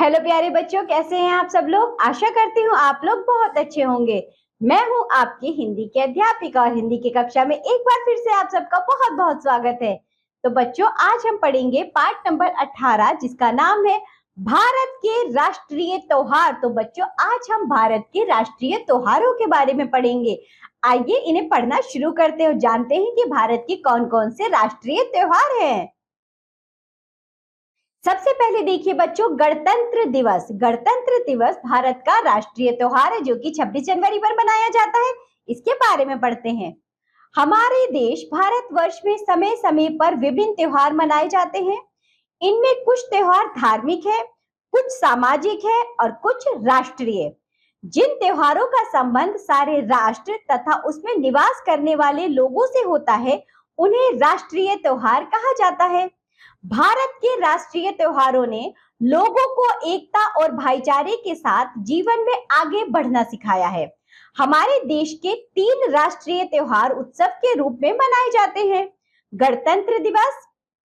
Hello प्यारे बच्चों, कैसे हैं आप सब लोग। आशा करती हूँ आप लोग बहुत अच्छे होंगे। मैं हूँ आपकी हिंदी की अध्यापिका और हिंदी की कक्षा में एक बार फिर से आप सबका बहुत बहुत स्वागत है। तो बच्चों, आज हम पढ़ेंगे पाठ नंबर 18 जिसका नाम है भारत के राष्ट्रीय त्योहार। तो बच्चों, आज हम भारत के राष्ट्रीय त्योहारों के बारे में पढ़ेंगे। आइए इन्हें पढ़ना शुरू करते हैं और जानते हैं कि भारत के कौन कौन से राष्ट्रीय त्योहार हैं। सबसे पहले देखिए बच्चों, गणतंत्र दिवस। गणतंत्र दिवस भारत का राष्ट्रीय त्योहार है जो कि 26 जनवरी पर मनाया जाता है। इसके बारे में पढ़ते हैं। हमारे देश भारतवर्ष में समय समय पर विभिन्न त्योहार मनाए जाते हैं। इनमें कुछ त्योहार धार्मिक है, कुछ सामाजिक है और कुछ राष्ट्रीय। जिन त्योहारों का संबंध सारे राष्ट्र तथा उसमें निवास करने वाले लोगों से होता है, उन्हें राष्ट्रीय त्योहार कहा जाता है। भारत के राष्ट्रीय त्योहारों ने लोगों को एकता और भाईचारे के साथ जीवन में आगे बढ़ना सिखाया है। हमारे देश के 3 राष्ट्रीय त्योहार उत्सव के रूप में मनाए जाते हैं: गणतंत्र दिवस,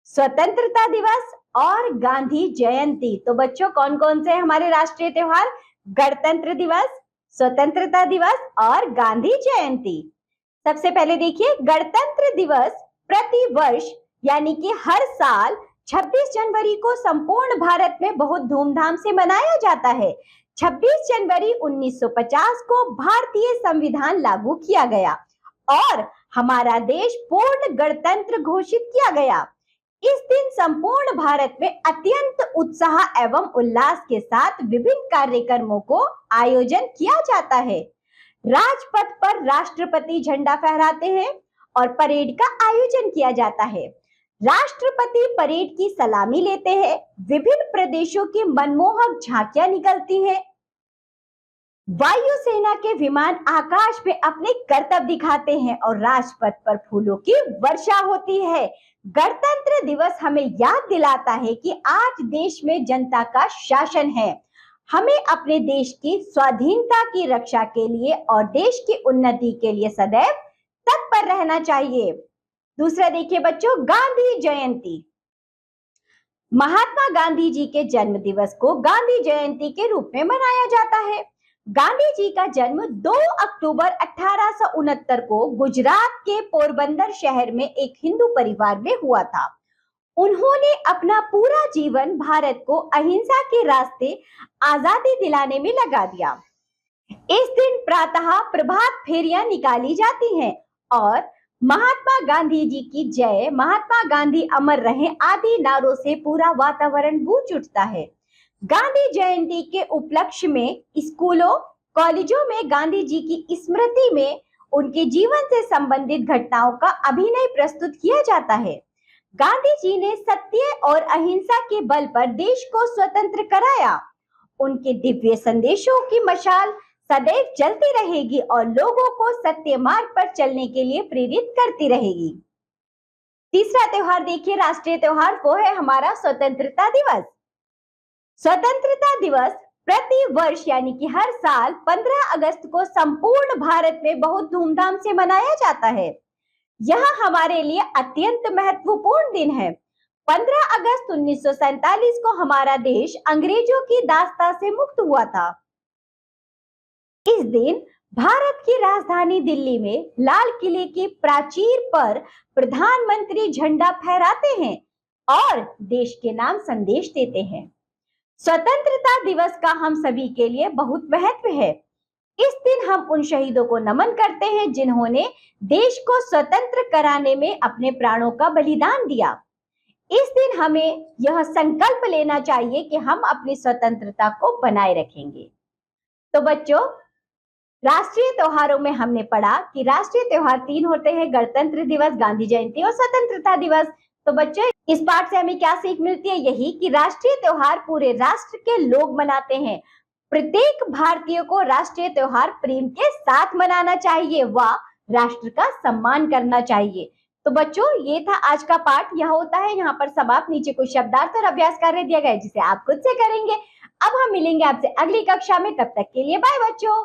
स्वतंत्रता दिवस और गांधी जयंती। तो बच्चों, कौन कौन से हमारे राष्ट्रीय त्योहार? गणतंत्र दिवस, स्वतंत्रता दिवस और गांधी जयंती। सबसे पहले देखिए, गणतंत्र दिवस प्रति वर्ष यानी कि हर साल 26 जनवरी को संपूर्ण भारत में बहुत धूमधाम से मनाया जाता है। 26 जनवरी 1950 को भारतीय संविधान लागू किया गया और हमारा देश पूर्ण गणतंत्र घोषित किया गया। इस दिन संपूर्ण भारत में अत्यंत उत्साह एवं उल्लास के साथ विभिन्न कार्यक्रमों को आयोजन किया जाता है। राजपथ पर राष्ट्रपति झंडा फहराते हैं और परेड का आयोजन किया जाता है। राष्ट्रपति परेड की सलामी लेते हैं। विभिन्न प्रदेशों की मनमोहक झांकियां निकलती हैं। वायुसेना के विमान आकाश में अपने करतब दिखाते हैं और राजपथ पर फूलों की वर्षा होती है। गणतंत्र दिवस हमें याद दिलाता है कि आज देश में जनता का शासन है। हमें अपने देश की स्वाधीनता की रक्षा के लिए और देश की उन्नति के लिए सदैव तत्पर रहना चाहिए। दूसरा देखिए बच्चों, गांधी जयंती। महात्मा गांधी जी के जन्म दिवस को गांधी जयंती के रूप में मनाया जाता है। गांधी जी का जन्म 2 अक्टूबर 1869 को गुजरात के पोरबंदर शहर में एक हिंदू परिवार में हुआ था। उन्होंने अपना पूरा जीवन भारत को अहिंसा के रास्ते आजादी दिलाने में लगा दिया। इस दिन प्रातः प्रभात फेरियां निकाली जाती हैं और महात्मा गांधी जी की जय, महात्मा गांधी अमर रहे आदि नारों से पूरा वातावरण गूंज उठता है। गांधी जयंती के उपलक्ष्य में स्कूलों, कॉलेजों में गांधी जी की स्मृति में उनके जीवन से संबंधित घटनाओं का अभिनय प्रस्तुत किया जाता है। गांधी जी ने सत्य और अहिंसा के बल पर देश को स्वतंत्र कराया। उनके दिव्य संदेशों की मशाल सदैव जलती रहेगी और लोगों को सत्य मार्ग पर चलने के लिए प्रेरित करती रहेगी। तीसरा त्योहार देखिए, राष्ट्रीय त्योहार, वो है हमारा स्वतंत्रता दिवस। स्वतंत्रता दिवस प्रति वर्ष यानी कि हर साल 15 अगस्त को संपूर्ण भारत में बहुत धूमधाम से मनाया जाता है। यह हमारे लिए अत्यंत महत्वपूर्ण दिन है। 15 अगस्त 1947 को हमारा देश अंग्रेजों की दास्ता से मुक्त हुआ था। इस दिन भारत की राजधानी दिल्ली में लाल किले की प्राचीर पर प्रधानमंत्री झंडा फहराते हैं और देश के नाम संदेश देते हैं। स्वतंत्रता दिवस का हम सभी के लिए बहुत महत्व है। इस दिन हम उन शहीदों को नमन करते हैं जिन्होंने देश को स्वतंत्र कराने में अपने प्राणों का बलिदान दिया। इस दिन हमें यह संकल्प लेना चाहिए कि हम अपनी स्वतंत्रता को बनाए रखेंगे। तो बच्चों, राष्ट्रीय त्योहारों में हमने पढ़ा कि राष्ट्रीय त्योहार 3 होते हैं: गणतंत्र दिवस, गांधी जयंती और स्वतंत्रता दिवस। तो बच्चों, इस पाठ से हमें क्या सीख मिलती है? यही कि राष्ट्रीय त्योहार पूरे राष्ट्र के लोग मनाते हैं। प्रत्येक भारतीय को राष्ट्रीय त्योहार प्रेम के साथ मनाना चाहिए व राष्ट्र का सम्मान करना चाहिए। तो बच्चों, ये था आज का पाठ। यह होता है यहाँ पर समाप्त। नीचे कुछ शब्दार्थ और अभ्यास कार्य दिया गया है जिसे आप खुद से करेंगे। अब हम मिलेंगे आपसे अगली कक्षा में। तब तक के लिए बाय बच्चों।